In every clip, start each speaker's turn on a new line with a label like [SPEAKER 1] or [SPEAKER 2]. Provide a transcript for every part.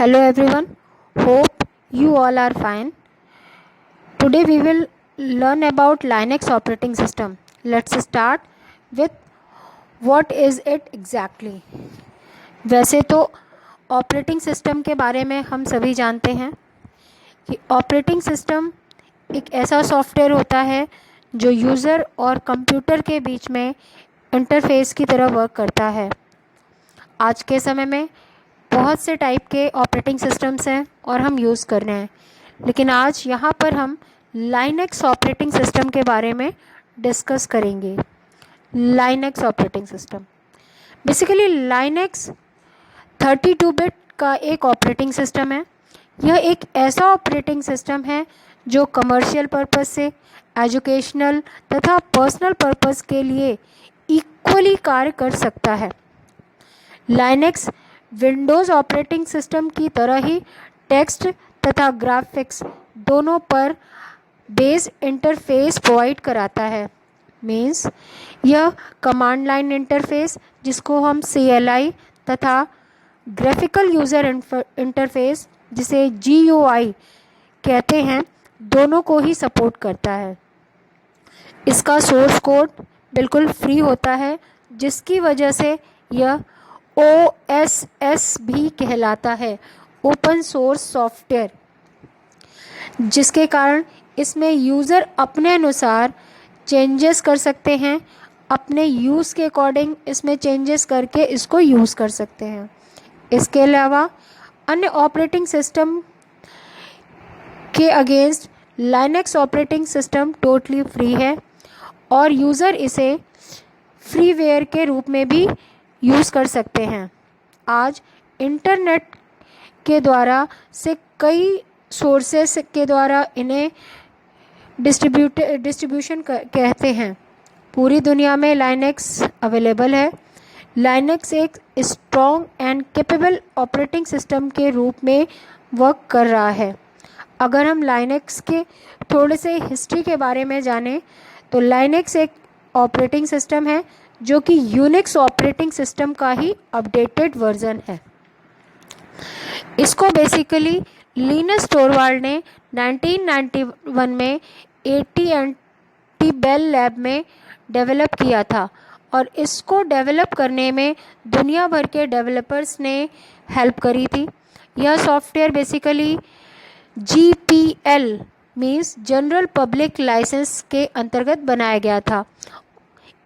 [SPEAKER 1] Hello everyone, hope you all are fine. Today we will learn about Linux operating system. Let's start with what is it exactly. वैसे तो operating system के बारे में हम सभी जानते हैं कि ऑपरेटिंग सिस्टम एक ऐसा सॉफ्टवेयर होता है जो यूज़र और कंप्यूटर के बीच में इंटरफेस की तरह वर्क करता है। आज के समय में बहुत से टाइप के ऑपरेटिंग सिस्टम्स हैं और हम यूज़ कर रहे हैं, लेकिन आज यहाँ पर हम लाइनक्स ऑपरेटिंग सिस्टम के बारे में डिस्कस करेंगे। Linux operating system basically Linux 32 bit का एक ऑपरेटिंग सिस्टम है। यह एक ऐसा ऑपरेटिंग सिस्टम है जो कमर्शियल पर्पस से एजुकेशनल तथा पर्सनल पर्पस के लिए इक्वली कार्य कर सकता है। लाइनक्स विंडोज़ ऑपरेटिंग सिस्टम की तरह ही टेक्स्ट तथा ग्राफिक्स दोनों पर बेस इंटरफेस प्रोवाइड कराता है। मीन्स यह कमांड लाइन इंटरफेस जिसको हम CLI तथा ग्राफिकल यूज़र इंटरफेस जिसे GUI कहते हैं, दोनों को ही सपोर्ट करता है। इसका सोर्स कोड बिल्कुल फ्री होता है, जिसकी वजह से यह OSS भी कहलाता है, ओपन सोर्स सॉफ्टवेयर, जिसके कारण इसमें यूज़र अपने अनुसार चेंजेस कर सकते हैं, अपने यूज़ के अकॉर्डिंग इसमें चेंजेस करके इसको यूज़ कर सकते हैं। इसके अलावा अन्य ऑपरेटिंग सिस्टम के against Linux operating system totally free है और यूज़र इसे फ्रीवेयर के रूप में भी यूज़ कर सकते हैं। आज इंटरनेट के द्वारा से कई सोर्सेस के द्वारा इन्हें डिस्ट्रीब्यूशन कहते हैं। पूरी दुनिया में लाइनक्स अवेलेबल है। लाइनक्स एक strong and capable operating system के रूप में वर्क कर रहा है। अगर हम लाइनक्स के थोड़े से हिस्ट्री के बारे में जानें तो लाइनक्स एक ऑपरेटिंग सिस्टम है जो कि यूनिक्स ऑपरेटिंग सिस्टम का ही अपडेटेड वर्जन है। इसको बेसिकली लिनस टोरवाल्ड ने 1991 में AT&T बेल लैब में डेवलप किया था और इसको डेवलप करने में दुनिया भर के डेवलपर्स ने हेल्प करी थी। यह software basically GPL means general public licence के अंतर्गत बनाया गया था,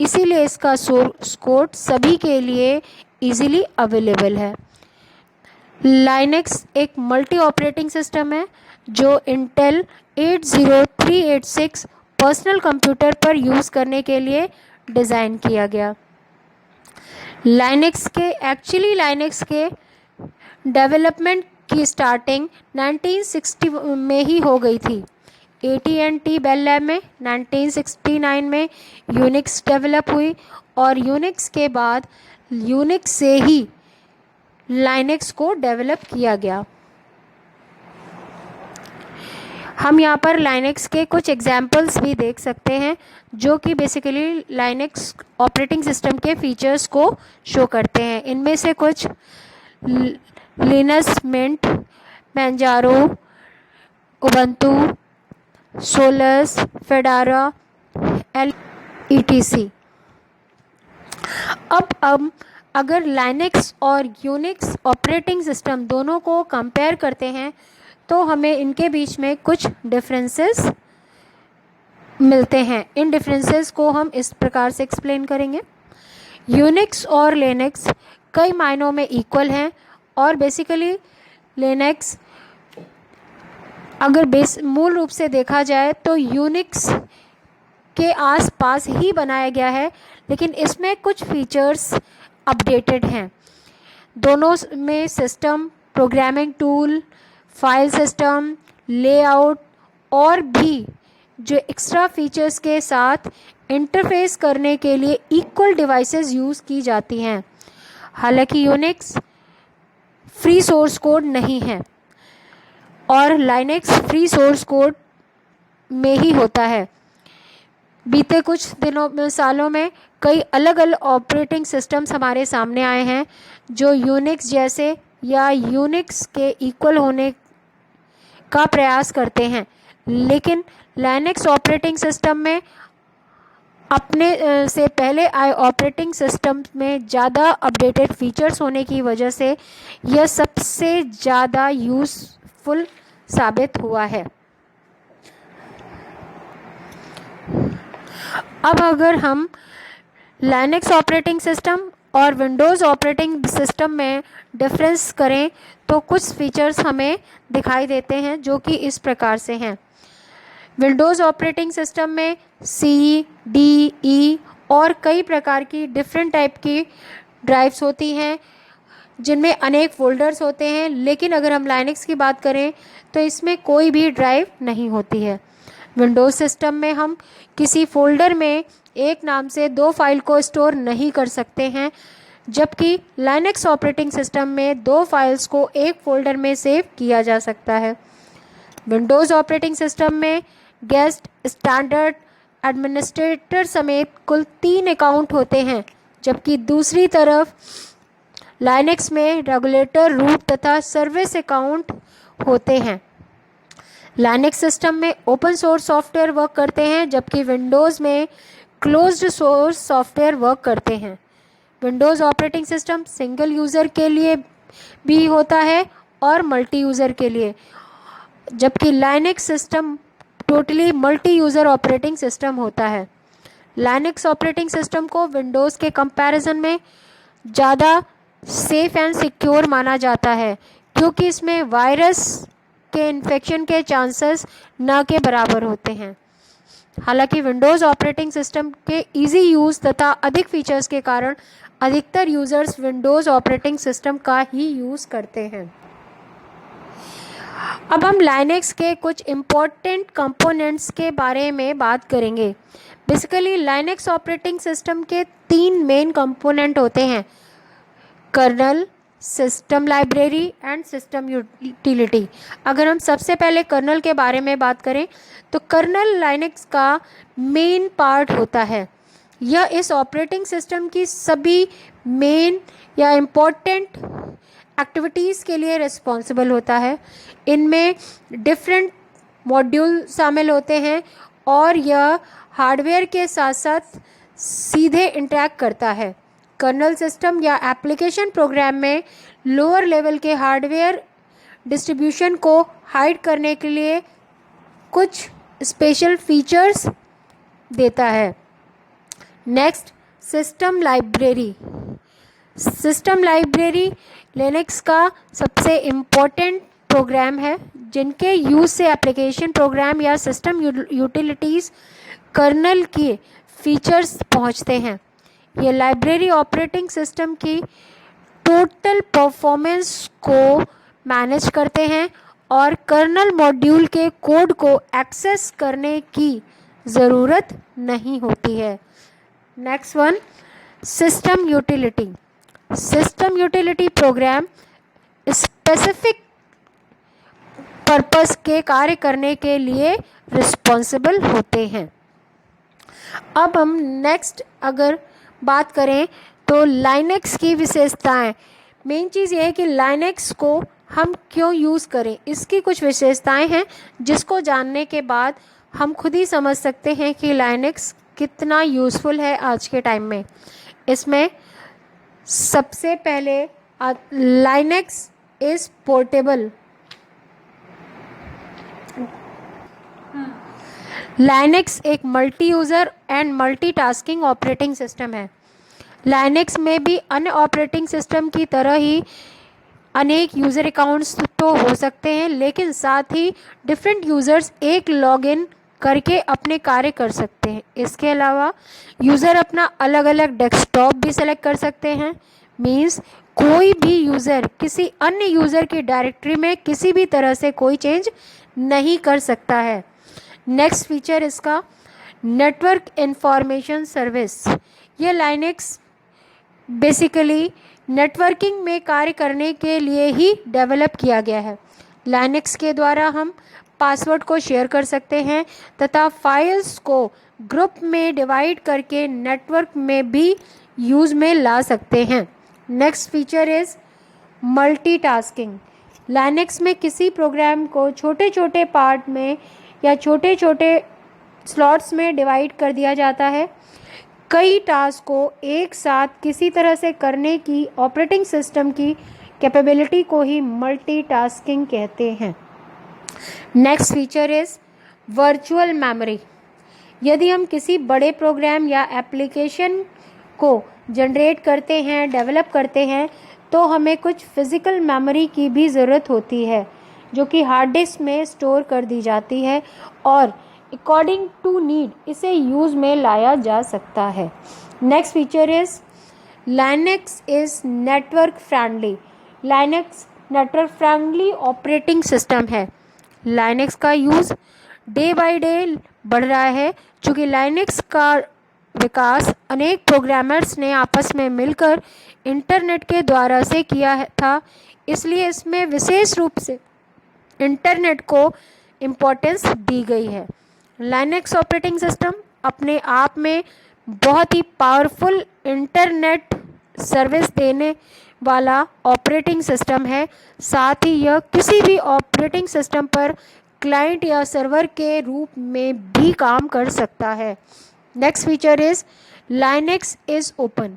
[SPEAKER 1] इसीलिए इसका सोर्स कोड सभी के लिए इजीली अवेलेबल है। लाइनक्स एक मल्टी ऑपरेटिंग सिस्टम है जो इंटेल 80386 पर्सनल कंप्यूटर पर यूज़ करने के लिए डिज़ाइन किया गया। लाइनक्स के डेवलपमेंट की स्टार्टिंग 1960 में ही हो गई थी। AT&T बेल लैब में 1969 में यूनिक्स डेवलप हुई और यूनिक्स के बाद यूनिक्स से ही लाइनक्स को डेवलप किया गया। हम यहाँ पर लाइनक्स के कुछ एग्जाम्पल्स भी देख सकते हैं जो कि बेसिकली लाइनक्स ऑपरेटिंग सिस्टम के फीचर्स को शो करते हैं। इनमें से कुछ लिनस मिंट, मैंजारो, उबंटू, सोलस, फेडारा, etc। अब अगर लाइनक्स और यूनिक्स ऑपरेटिंग सिस्टम दोनों को कंपेयर करते हैं तो हमें इनके बीच में कुछ डिफरेंसेस मिलते हैं। इन डिफरेंसेस को हम इस प्रकार से एक्सप्लेन करेंगे। यूनिक्स और लिनक्स कई मायनों में इक्वल हैं और बेसिकली लिनक्स अगर मूल रूप से देखा जाए तो यूनिक्स के आसपास ही बनाया गया है, लेकिन इसमें कुछ फीचर्स अपडेटेड हैं। दोनों में system, programming tool, file system, layout और भी जो एक्स्ट्रा फीचर्स के साथ इंटरफेस करने के लिए इक्वल डिवाइसेस यूज़ की जाती हैं। हालांकि यूनिक्स फ्री सोर्स कोड नहीं है और लाइनक्स फ्री सोर्स कोड में ही होता है। बीते कुछ सालों में कई अलग अलग ऑपरेटिंग सिस्टम्स हमारे सामने आए हैं जो यूनिक्स जैसे या यूनिक्स के इक्वल होने का प्रयास करते हैं, लेकिन लाइनक्स ऑपरेटिंग सिस्टम में अपने से पहले आए ऑपरेटिंग सिस्टम में ज़्यादा अपडेटेड फीचर्स होने की वजह से यह सबसे ज़्यादा यूज़फुल साबित हुआ है। अब अगर हम लाइनक्स ऑपरेटिंग सिस्टम और विंडोज़ ऑपरेटिंग सिस्टम में डिफरेंस करें तो कुछ फीचर्स हमें दिखाई देते हैं जो कि इस प्रकार से हैं। विंडोज़ ऑपरेटिंग सिस्टम में सी, डी, ई और कई प्रकार की डिफरेंट टाइप की ड्राइव्स होती हैं जिनमें अनेक फोल्डर्स होते हैं, लेकिन अगर हम लाइनक्स की बात करें तो इसमें कोई भी ड्राइव नहीं होती है। विंडोज़ सिस्टम में हम किसी फोल्डर में एक नाम से दो फाइल को स्टोर नहीं कर सकते हैं, जबकि लाइनक्स ऑपरेटिंग सिस्टम में दो फाइल्स को एक फोल्डर में सेव किया जा सकता है। विंडोज़ ऑपरेटिंग सिस्टम में गेस्ट, स्टैंडर्ड, एडमिनिस्ट्रेटर समेत कुल 3 अकाउंट होते हैं, जबकि दूसरी तरफ लाइनक्स में रेगुलेटर, रूट तथा सर्विस अकाउंट होते हैं। लाइनक्स सिस्टम में ओपन सोर्स सॉफ्टवेयर वर्क करते हैं, जबकि विंडोज़ में क्लोज्ड सोर्स सॉफ्टवेयर वर्क करते हैं। Windows operating system single user के लिए भी होता है और मल्टी यूज़र के लिए, जबकि Linux system totally multi user operating system होता है। लाइनक्स ऑपरेटिंग सिस्टम को विंडोज़ के कंपैरिजन में ज़्यादा सेफ एंड सिक्योर माना जाता है, क्योंकि इसमें वायरस के इन्फेक्शन के चांसेस न के बराबर होते हैं। हालांकि विंडोज़ ऑपरेटिंग सिस्टम के इजी यूज़ तथा अधिक फीचर्स के कारण अधिकतर यूज़र्स विंडोज़ ऑपरेटिंग सिस्टम का ही यूज़ करते हैं। अब हम लाइनक्स के कुछ इम्पोर्टेंट कंपोनेंट्स के बारे में बात करेंगे। बेसिकली लाइनक्स ऑपरेटिंग सिस्टम के 3 मेन कंपोनेंट होते हैं: kernel, system library and system utility. अगर हम सबसे पहले कर्नल के बारे में बात करें तो कर्नल लाइनक्स का मेन पार्ट होता है। यह इस ऑपरेटिंग सिस्टम की सभी मेन या इम्पोर्टेंट एक्टिविटीज़ के लिए रिस्पॉन्सिबल होता है। इनमें डिफरेंट मॉड्यूल शामिल होते हैं और यह हार्डवेयर के साथ साथ सीधे इंटरैक्ट करता है। कर्नल सिस्टम या एप्लीकेशन प्रोग्राम में लोअर लेवल के हार्डवेयर डिस्ट्रीब्यूशन को हाइड करने के लिए कुछ स्पेशल फीचर्स देता है। Next, system library. System library Linux का सबसे इम्पोर्टेंट प्रोग्राम है जिनके यूज़ से एप्लीकेशन प्रोग्राम या सिस्टम यूटिलिटीज़ कर्नल के फीचर्स पहुंचते हैं। ये लाइब्रेरी ऑपरेटिंग सिस्टम की टोटल परफॉर्मेंस को मैनेज करते हैं और कर्नल मॉड्यूल के कोड को एक्सेस करने की ज़रूरत नहीं होती है। Next one, system utility. System utility programme specific purpose के कार्य करने के लिए रिस्पॉन्सिबल होते हैं। अब हम नेक्स्ट अगर बात करें तो लाइनक्स की विशेषताएं। मेन चीज़ ये है कि लाइनक्स को हम क्यों यूज़ करें, इसकी कुछ विशेषताएं हैं जिसको जानने के बाद हम खुद ही समझ सकते हैं कि लाइनक्स कितना यूज़फुल है आज के टाइम में। इसमें सबसे पहले लाइनक्स इज़ पोर्टेबल। लाइनक्स एक multi user and multitasking operating system है। लाइनक्स में भी अन्य ऑपरेटिंग सिस्टम की तरह ही अनेक यूज़र अकाउंट्स तो हो सकते हैं, लेकिन साथ ही डिफरेंट यूज़र्स एक लॉगिन करके अपने कार्य कर सकते हैं। इसके अलावा यूज़र अपना अलग अलग डेस्कटॉप भी सेलेक्ट कर सकते हैं। मीन्स कोई भी यूज़र किसी अन्य यूज़र की डायरेक्टरी में किसी भी तरह से कोई चेंज नहीं कर सकता है। नेक्स्ट फीचर इसका नेटवर्क इंफॉर्मेशन सर्विस। ये लाइनक्स बेसिकली नेटवर्किंग में कार्य करने के लिए ही डेवलप किया गया है। लाइनक्स के द्वारा हम पासवर्ड को शेयर कर सकते हैं तथा फाइल्स को ग्रुप में डिवाइड करके नेटवर्क में भी यूज़ में ला सकते हैं। Next feature is multitasking. Linux में किसी प्रोग्राम को छोटे छोटे पार्ट में या छोटे छोटे स्लॉट्स में डिवाइड कर दिया जाता है। कई टास्क को एक साथ किसी तरह से करने की ऑपरेटिंग सिस्टम की कैपेबिलिटी को ही मल्टीटास्किंग कहते हैं। Next feature is virtual memory. यदि हम किसी बड़े प्रोग्राम या एप्लीकेशन को जनरेट करते हैं, डेवलप करते हैं, तो हमें कुछ फिज़िकल मेमोरी की भी ज़रूरत होती है, जो कि हार्ड डिस्क में स्टोर कर दी जाती है और अकॉर्डिंग टू नीड इसे यूज़ में लाया जा सकता है। Next feature is Linux is network friendly. Linux network friendly operating system है। लाइनेक्स का यूज़ डे बाय डे बढ़ रहा है, चूँकि लाइनेक्स का विकास अनेक प्रोग्रामर्स ने आपस में मिलकर इंटरनेट के द्वारा से किया था, इसलिए इसमें विशेष रूप से इंटरनेट को इम्पोर्टेंस दी गई है। लाइनेक्स ऑपरेटिंग सिस्टम अपने आप में बहुत ही पावरफुल इंटरनेट सर्विस देने वाला ऑपरेटिंग सिस्टम है। साथ ही यह किसी भी ऑपरेटिंग सिस्टम पर क्लाइंट या सर्वर के रूप में भी काम कर सकता है। Next feature is Linux is open.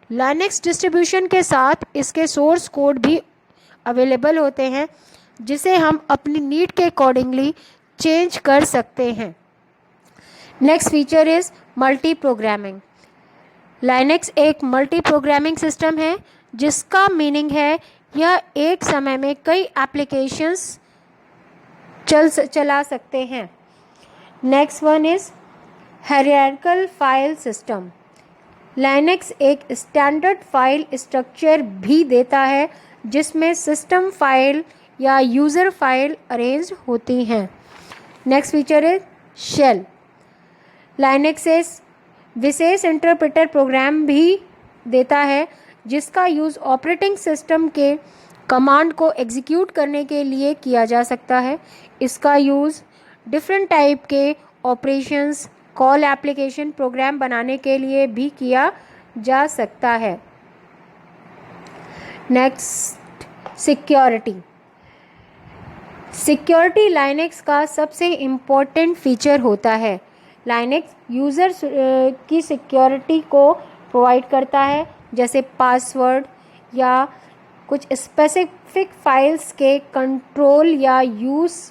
[SPEAKER 1] Linux distribution के साथ इसके सोर्स कोड भी अवेलेबल होते हैं, जिसे हम अपनी नीड के अकॉर्डिंगली चेंज कर सकते हैं। Next feature is multi programming. Linux एक मल्टी प्रोग्रामिंग सिस्टम है, जिसका मीनिंग है यह एक समय में कई एप्लीकेशंस चला सकते हैं। Next one is hierarchical file system. Linux एक स्टैंडर्ड फाइल स्ट्रक्चर भी देता है, जिसमें सिस्टम फाइल या यूज़र फाइल अरेंज होती हैं। Next feature is shell. Linux एक विशेष इंटरप्रेटर प्रोग्राम भी देता है, जिसका यूज़ ऑपरेटिंग सिस्टम के कमांड को एग्जीक्यूट करने के लिए किया जा सकता है। इसका यूज़ डिफरेंट टाइप के ऑपरेशंस, कॉल एप्लीकेशन प्रोग्राम बनाने के लिए भी किया जा सकता है। Next security. सिक्योरिटी लाइनेक्स का सबसे इम्पोर्टेंट फीचर होता है। लाइनेक्स यूज़र की सिक्योरिटी को प्रोवाइड करता है, जैसे पासवर्ड या कुछ स्पेसिफिक फाइल्स के कंट्रोल या यूज़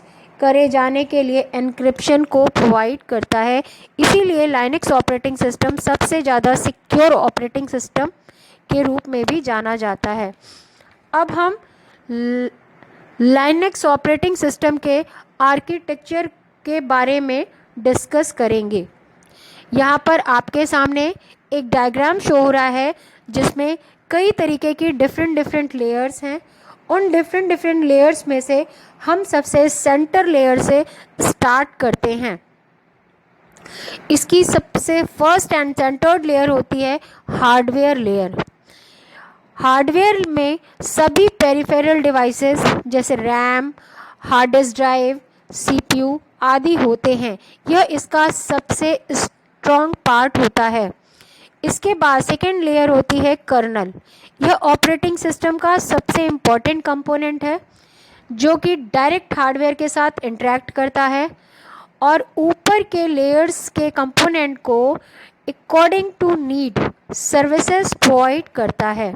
[SPEAKER 1] करे जाने के लिए एन्क्रिप्शन को प्रोवाइड करता है। इसीलिए लाइनेक्स ऑपरेटिंग सिस्टम सबसे ज़्यादा सिक्योर ऑपरेटिंग सिस्टम के रूप में भी जाना जाता है। अब हम लाइनेक्स ऑपरेटिंग सिस्टम के आर्किटेक्चर के बारे में डिस्कस करेंगे। यहाँ पर आपके सामने एक डायग्राम शो हो रहा है, जिसमें कई तरीके की डिफरेंट लेयर्स हैं। उन डिफरेंट लेयर्स में से हम सबसे सेंटर लेयर से स्टार्ट करते हैं। इसकी सबसे फर्स्ट एंड सेंटर्ड लेयर होती है हार्डवेयर लेयर। हार्डवेयर में सभी पेरिफेरल डिवाइसेस जैसे RAM, hard disk drive, CPU आदि होते हैं। यह इसका सबसे स्ट्रॉन्ग पार्ट होता है। इसके बाद सेकेंड लेयर होती है कर्नल। यह ऑपरेटिंग सिस्टम का सबसे इम्पॉर्टेंट कंपोनेंट है, जो कि डायरेक्ट हार्डवेयर के साथ इंटरेक्ट करता है और ऊपर के लेयर्स के कंपोनेंट को according to need services provide करता है।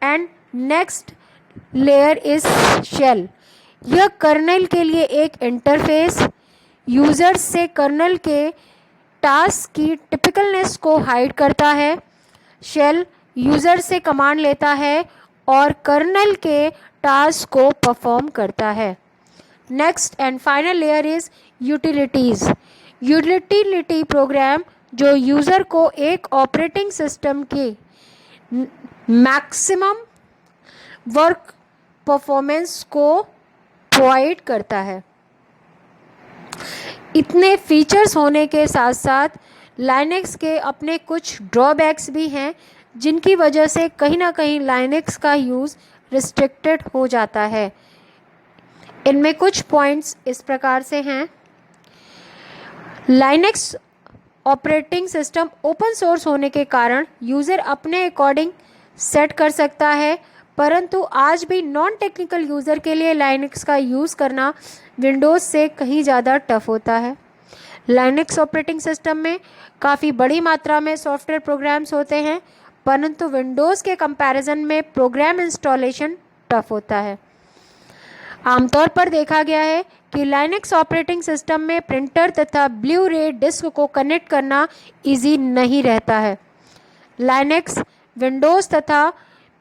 [SPEAKER 1] And next layer is shell. यह कर्नल के लिए एक इंटरफेस, यूजर्स से कर्नल के टास्क की टिपिकलनेस को हाइड करता है। शेल यूज़र से कमांड लेता है और कर्नल के टास्क को परफॉर्म करता है। Next and final layer is utilities. Utility programme जो यूज़र को एक ऑपरेटिंग सिस्टम की मैक्सिमम वर्क परफॉर्मेंस को प्रोवाइड करता है। इतने फीचर्स होने के साथ साथ लाइनेक्स के अपने कुछ ड्रॉबैक्स भी हैं, जिनकी वजह से कहीं ना कहीं लाइनेक्स का यूज़ रिस्ट्रिक्टेड हो जाता है। इनमें कुछ पॉइंट्स इस प्रकार से हैं। Linux operating system open source होने के कारण यूज़र अपने अकॉर्डिंग सेट कर सकता है, परंतु आज भी नॉन टेक्निकल यूज़र के लिए लाइनक्स का यूज़ करना विंडोज़ से कहीं ज़्यादा टफ होता है। लाइनक्स ऑपरेटिंग सिस्टम में काफ़ी बड़ी मात्रा में सॉफ्टवेयर प्रोग्राम्स होते हैं, परंतु विंडोज़ के कंपैरिजन में प्रोग्राम इंस्टॉलेशन टफ होता है। आमतौर पर देखा गया है कि लाइनक्स ऑपरेटिंग सिस्टम में प्रिंटर तथा ब्लू रे डिस्क को कनेक्ट करना इजी नहीं रहता है। लाइनक्स विंडोज़ तथा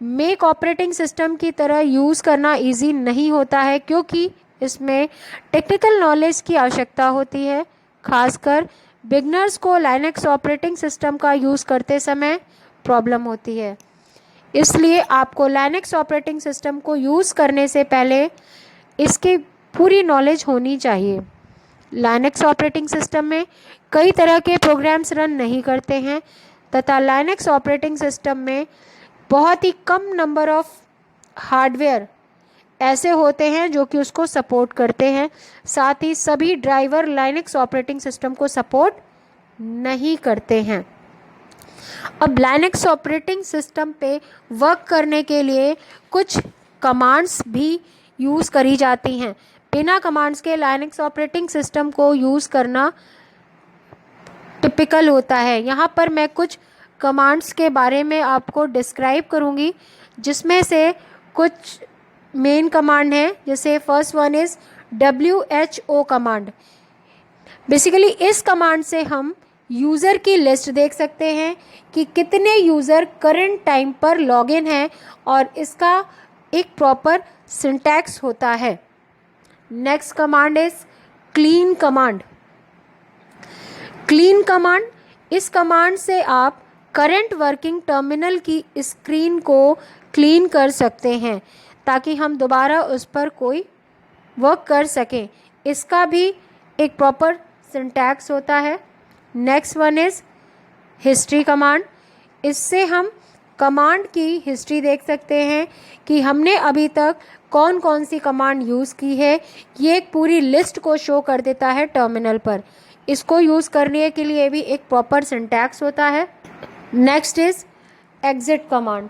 [SPEAKER 1] मैक ऑपरेटिंग सिस्टम की तरह यूज़ करना इजी नहीं होता है, क्योंकि इसमें टेक्निकल नॉलेज की आवश्यकता होती है। खासकर बिगनर्स को लाइनक्स ऑपरेटिंग सिस्टम का यूज़ करते समय प्रॉब्लम होती है। इसलिए आपको लाइनक्स ऑपरेटिंग सिस्टम को यूज़ करने से पहले इसकी पूरी नॉलेज होनी चाहिए। लाइनक्स ऑपरेटिंग सिस्टम में कई तरह के प्रोग्राम्स रन नहीं करते हैं तथा लाइनक्स ऑपरेटिंग सिस्टम में बहुत ही कम नंबर ऑफ हार्डवेयर ऐसे होते हैं जो कि उसको सपोर्ट करते हैं। साथ ही सभी ड्राइवर लाइनक्स ऑपरेटिंग सिस्टम को सपोर्ट नहीं करते हैं। अब लाइनक्स ऑपरेटिंग सिस्टम पे वर्क करने के लिए कुछ कमांड्स भी यूज़ करी जाती हैं। बिना कमांड्स के लाइनक्स ऑपरेटिंग सिस्टम को यूज़ करना टिपिकल होता है। यहाँ पर मैं कुछ कमांड्स के बारे में आपको डिस्क्राइब करूँगी, जिसमें से कुछ मेन कमांड है। जैसे first one is WHO command. Basically इस कमांड से हम यूज़र की लिस्ट देख सकते हैं कि कितने यूज़र करंट टाइम पर लॉगिन हैं, और इसका एक प्रॉपर सिंटैक्स होता है। Next command is clean command. Clean command, इस कमांड से आप करंट वर्किंग टर्मिनल की स्क्रीन को क्लीन कर सकते हैं ताकि हम दोबारा उस पर कोई वर्क कर सकें। इसका भी एक प्रॉपर सिंटैक्स होता है। Next one is history command. इससे हम कमांड की हिस्ट्री देख सकते हैं कि हमने अभी तक कौन कौन सी कमांड यूज़ की है। ये एक पूरी लिस्ट को शो कर देता है टर्मिनल पर। इसको यूज़ करने के लिए भी एक प्रॉपर सिंटैक्स होता है। Next is exit command.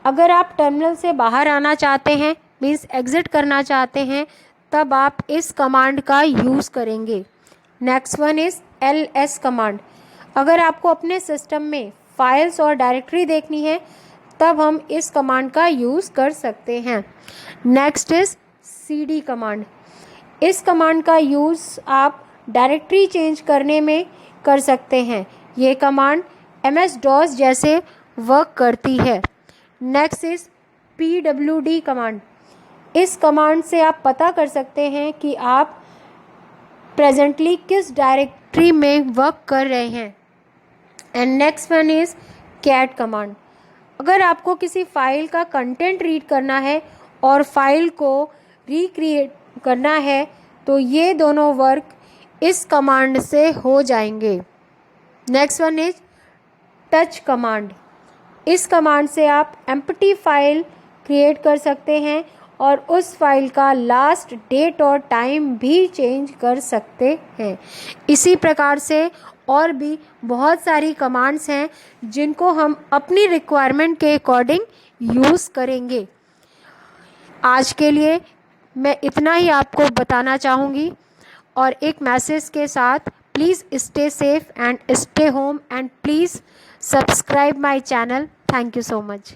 [SPEAKER 1] अगर आप टर्मिनल से बाहर आना चाहते हैं, मीन्स एग्ज़िट करना चाहते हैं, तब आप इस कमांड का यूज़ करेंगे। Next one is LS command. अगर आपको अपने सिस्टम में फाइल्स और डायरेक्टरी देखनी है, तब हम इस कमांड का यूज़ कर सकते हैं। Next is CD command. इस कमांड का यूज़ आप डायरेक्टरी चेंज करने में कर सकते हैं। ये कमांड MS-DOS जैसे वर्क करती है। Next is PWD command. इस कमांड से आप पता कर सकते हैं कि आप प्रेजेंटली किस डायरेक्टरी में वर्क कर रहे हैं। And next one is cat command. अगर आपको किसी फाइल का कंटेंट रीड करना है और फाइल को रिक्रिएट करना है, तो ये दोनों वर्क इस कमांड से हो जाएंगे। Next one is touch command. इस कमांड से आप एम्प्टी फाइल क्रिएट कर सकते हैं और उस फाइल का लास्ट डेट और टाइम भी चेंज कर सकते हैं। इसी प्रकार से और भी बहुत सारी कमांड्स हैं जिनको हम अपनी रिक्वायरमेंट के अकॉर्डिंग यूज़ करेंगे। आज के लिए मैं इतना ही आपको बताना चाहूँगी और एक मैसेज के साथ, please stay safe and stay home and please subscribe my channel. Thank you so much.